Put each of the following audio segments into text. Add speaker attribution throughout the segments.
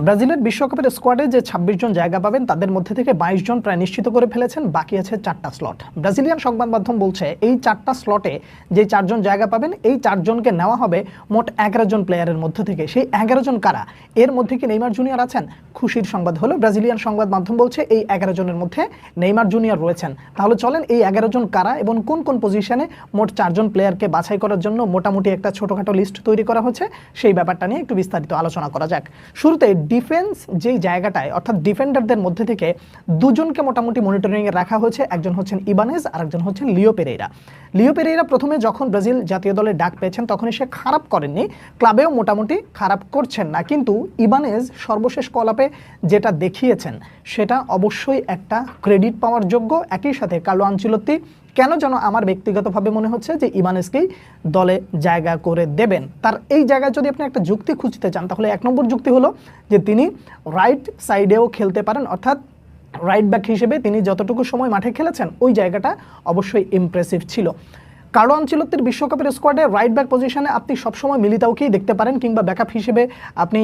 Speaker 1: ব্রাজিলের বিশ্বকাপের স্কোয়াডে যে ২৬ জন জায়গা পাবেন তাদের মধ্যে থেকে ২২ জন প্রায় নিশ্চিত করে ফেলেছেন, বাকি আছে 4টা স্লট। ব্রাজিলিয়ান সংবাদ মাধ্যম বলছে এই 4টা স্লটে যে 4 জন জায়গা পাবেন এই 4 জনকে নেওয়া হবে মোট 11 জন প্লেয়ারের মধ্যে থেকে। সেই 11 জন কারা? এর মধ্যে কি নেইমার জুনিয়র আছেন? খুশির সংবাদ হলো ব্রাজিলিয়ান সংবাদ মাধ্যম বলছে এই 11 জনের মধ্যে নেইমার জুনিয়র রয়েছেন। তাহলে চলেন এই 11 জন কারা এবং কোন কোন পজিশনে মোট 4 জন প্লেয়ারকে বাছাই করার জন্য মোটামুটি একটা ছোটখাটো লিস্ট তৈরি করা হচ্ছে সেই ব্যাপারটা নিয়ে একটু বিস্তারিত আলোচনা করা যাক। শুরুতে ডিফেন্স যেই জায়গাটায় অর্থাৎ ডিফেন্ডারদের মধ্যে থেকে দুজনকে মোটামুটি মনিটরিংয়ে রাখা হয়েছে। একজন হচ্ছেন ইবানেজ আর একজন হচ্ছেন লিও পেরেইরা। লিও পেরেইরা প্রথমে যখন ব্রাজিল জাতীয় দলে ডাক পেয়েছেন তখনই সে খারাপ করেননি, ক্লাবেও মোটামুটি খারাপ করছেন না, কিন্তু ইবানেজ সর্বশেষ কলাপে যেটা দেখিয়েছেন সেটা অবশ্যই একটা ক্রেডিট পাওয়ার যোগ্য। একই সাথে কার্লো আনচেলত্তি কেন যেন আমার ব্যক্তিগতভাবে মনে হচ্ছে যে ইবানেজকেই দলে জায়গা করে দেবেন। তার এই জায়গায় যদি আপনি একটা যুক্তি খুঁজতে চান তাহলে 1 নম্বর যুক্তি হলো যে তিনি রাইট সাইডেও খেলতে পারেন, অর্থাৎ রাইট ব্যাক হিসেবে তিনি যতটুকু সময় মাঠে খেলেছেন ওই জায়গাটা অবশ্যই ইমপ্রেসিভ ছিল। কার্লো আনচেলত্তির বিশ্বকাপের স্কোয়াডে রাইট ব্যাক পজিশনে আপনি সবসময় মিলিতাওকেই দেখতে পারেন কিংবা ব্যাকআপ হিসেবে আপনি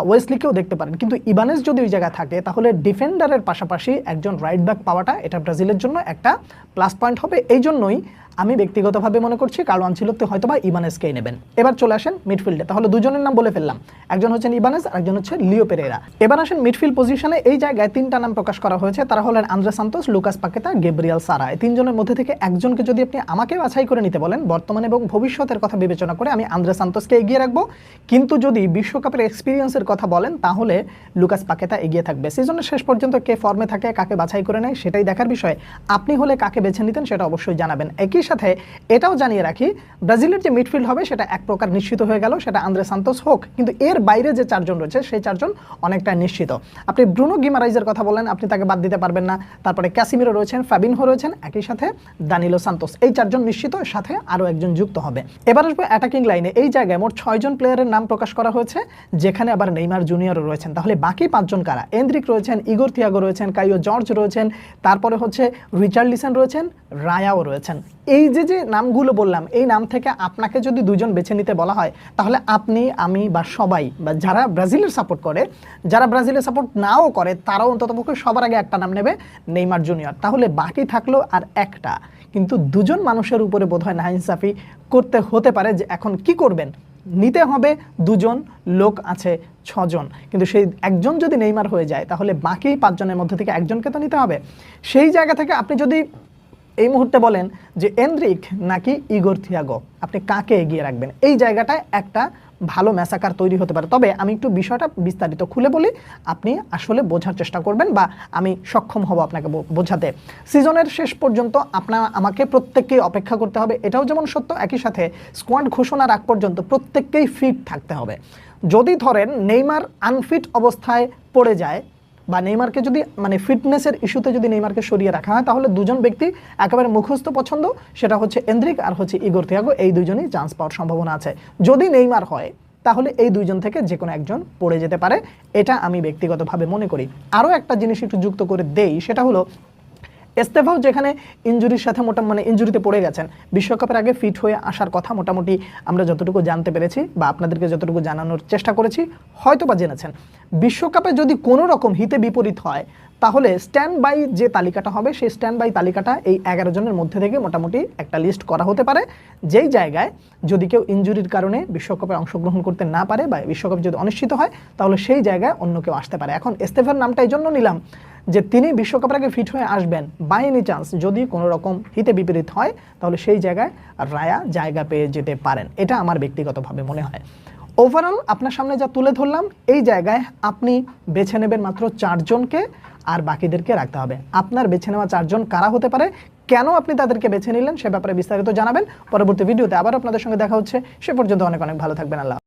Speaker 1: ওয়েসলিকেও দেখতে পারেন, কিন্তু ইবানেজ যদি ওই জায়গায় থাকে তাহলে ডিফেন্ডারের পাশাপাশি একজন রাইট ব্যাক পাওয়াটা এটা ব্রাজিলের জন্য একটা প্লাস পয়েন্ট হবে। এই জন্যই আমি ব্যক্তিগতভাবে মনে করছি কার্লো আনচেলত্তি হয়তোবা ইবানেজকেই নেবেন। এবার চলে আসেন মিডফিল্ডে, তাহলে দুজনের নাম বলে ফেললাম, একজন হচ্ছেন ইবানেজ আর একজন হচ্ছে লিও পেরেইরা। এবার আসেন মিডফিল্ড পজিশনে, এই জায়গায় 3টা নাম প্রকাশ করা হয়েছে, তারা হলেন Andre Santos, Lucas Paqueta, Gabriel Sara. এই 3 জনের মধ্যে থেকে একজনকে যদি আপনি আমাকে বাছাই করে নিতে বলেন বর্তমানে এবং ভবিষ্যতের কথা বিবেচনা করে আমি আন্দ্রে সান্তোসকে এগিয়ে রাখবো, কিন্তু যদি বিশ্বকাপের এক্সপিরিয়েন্সের কথা বলেন তাহলে লুকাস পাকেতা এগিয়ে থাকবে। সিজনের শেষ পর্যন্ত কে ফর্মে থাকে কাকে বাছাই করে নেয় সেটাই দেখার বিষয়। আপনি হলে কাকে বেছে নিতেন সেটা অবশ্যই জানাবেন। একই সাথে এটাও জানিয়ে রাখি ব্রাজিলের যে মিডফিল্ড হবে সেটা এক প্রকার নিশ্চিত হয়ে গেল, সেটা আন্দ্রে সান্তোস হোক, কিন্তু এর বাইরে যে 4 জন রয়েছে সেই 4 জন অনেকটা নিশ্চিত। আপনি ব্রুনো গিমারাইজের কথা বলেন, আপনি তাকে বাদ দিতে পারবেন না। তারপরে ক্যাসিমিরো রয়েছেন, ফাবিনহো রয়েছেন, একই সাথে দানিলো সান্তোস, এই 4 জন নিশ্চিত, সাথে আরও একজন যুক্ত হবে। এবার আসবে অ্যাটাকিং লাইনে, এই জায়গায় মোট 6 জন প্লেয়ারের নাম প্রকাশ করা হয়েছে যেখানে আবার নেইমার জুনিয়রও রয়েছেন। তাহলে বাকি 5 জন কারা? এন্দ্রিক রয়েছেন, ইগোর থিয়াগো রয়েছেন, কাইও জর্জ রয়েছেন, তারপরে হচ্ছে রিচার্লিসন রয়েছেন, রায়াও রয়েছেন। এই যে নামগুলো বললাম এই নাম থেকে আপনাকে যদি 2 জন বেছে নিতে বলা হয় তাহলে আপনি, আমি বা সবাই বা যারা ব্রাজিলের সাপোর্ট করে, যারা ব্রাজিলের সাপোর্ট নাও করে তারাও অন্ততপক্ষে সবার আগে একটা নাম নেবে, নেইমার জুনিয়র। তাহলে বাকি থাকলো আর একটা, কিন্তু 2 জন মানুষের উপরে বোধহয় নাইনসাফি করতে হতে পারে যে এখন কি করবেন। নিতে হবে 2 জন, লোক আছে 6 জন, কিন্তু সেই একজন যদি নেইমার হয়ে যায় তাহলে বাকি 5 জনের মধ্যে থেকে একজনকে তো নিতে হবে। সেই জায়গা থেকে আপনি যদি এই মুহূর্তে বলেন যে এন্দ্রিক নাকি ইগোর থিয়াগো, আপনি কাকে এগিয়ে রাখবেন? এই জায়গাটায় একটা ভালো ম্যাসাকার তৈরি হতে পারে। তবে আমি একটু বিষয়টা বিস্তারিত খুলে বলি, আপনি আসলে বোঝার চেষ্টা করবেন বা আমি সক্ষম হব আপনাকে বোঝাতে। সিজনের শেষ পর্যন্ত আমাকে প্রত্যেককেই অপেক্ষা করতে হবে, এটাও যেমন সত্য, একই সাথে স্কোয়াড ঘোষণার আগ পর্যন্ত প্রত্যেককেই ফিট থাকতে হবে। যদি ধরেন নেইমার আনফিট অবস্থায় পড়ে যায় বা নেইমারকে যদি ফিটনেসের ইস্যুতে যদি নেইমারকে সরিয়ে রাখা হয় তাহলে 2 জন ব্যক্তি একেবারে মুখস্থ পছন্দ, সেটা হচ্ছে এন্দ্রিক আর হচ্ছে ইগোর থিয়াগো, এই 2 জনই চান্স পাওয়ার সম্ভাবনা আছে। যদি নেইমার হয় তাহলে এই 2 জন থেকে যে কোনো একজন পড়ে যেতে পারে, এটা আমি ব্যক্তিগতভাবে মনে করি। আরও একটা জিনিস একটু যুক্ত করে দেই, সেটা হলো এস্তেভাও যেখানে ইনজুরির সাথে ইনজুরিতে পড়ে গেছেন, বিশ্বকাপের আগে ফিট হয়ে আসার কথা মোটামুটি আমরা যতটুকু জানতে পেরেছি বা আপনাদেরকে যতটুকু জানানোর চেষ্টা করেছি হয়তো বা জেনেছেন। বিশ্বকাপে যদি কোনো রকম হিতে বিপরীত হয় তাহলে স্ট্যান্ড বাই যে তালিকাটা হবে সেই স্ট্যান্ড বাই তালিকাটা এই 11 জনের মধ্যে থেকে মোটামুটি একটা লিস্ট করা হতে পারে, যেই জায়গায় যদি কেউ ইনজুরির কারণে বিশ্বকাপে অংশগ্রহণ করতে না পারে বা বিশ্বকাপ যদি অনিশ্চিত হয় তাহলে সেই জায়গায় অন্য কেউ আসতে পারে। এখন এস্তেভার নামটা এই জন্য নিলাম যে তিনি বিশ্বকাপের আগে ফিট হয়ে আসবেন, বাই এনি চান্স যদি কোনো রকম হিতে বিপরীত হয় তাহলে সেই জায়গায় রায়া জায়গা পেয়ে যেতে পারেন, এটা আমার ব্যক্তিগতভাবে মনে হয়। ওভারঅল আপনার সামনে যা তুলে ধরলাম, এই জায়গায় আপনি বেছে নেবেন মাত্র 4 জনকে আর বাকিদেরকে রাখতে হবে। আপনার বেছে নেওয়া 4 জন কারা হতে পারে, কেন আপনি তাদেরকে বেছে নিলেন সে ব্যাপারে বিস্তারিত জানাবেন পরবর্তী ভিডিওতে। আবার আপনাদের সঙ্গে দেখা হচ্ছে, সে পর্যন্ত অনেক অনেক ভালো থাকবেন। আল্লাহ।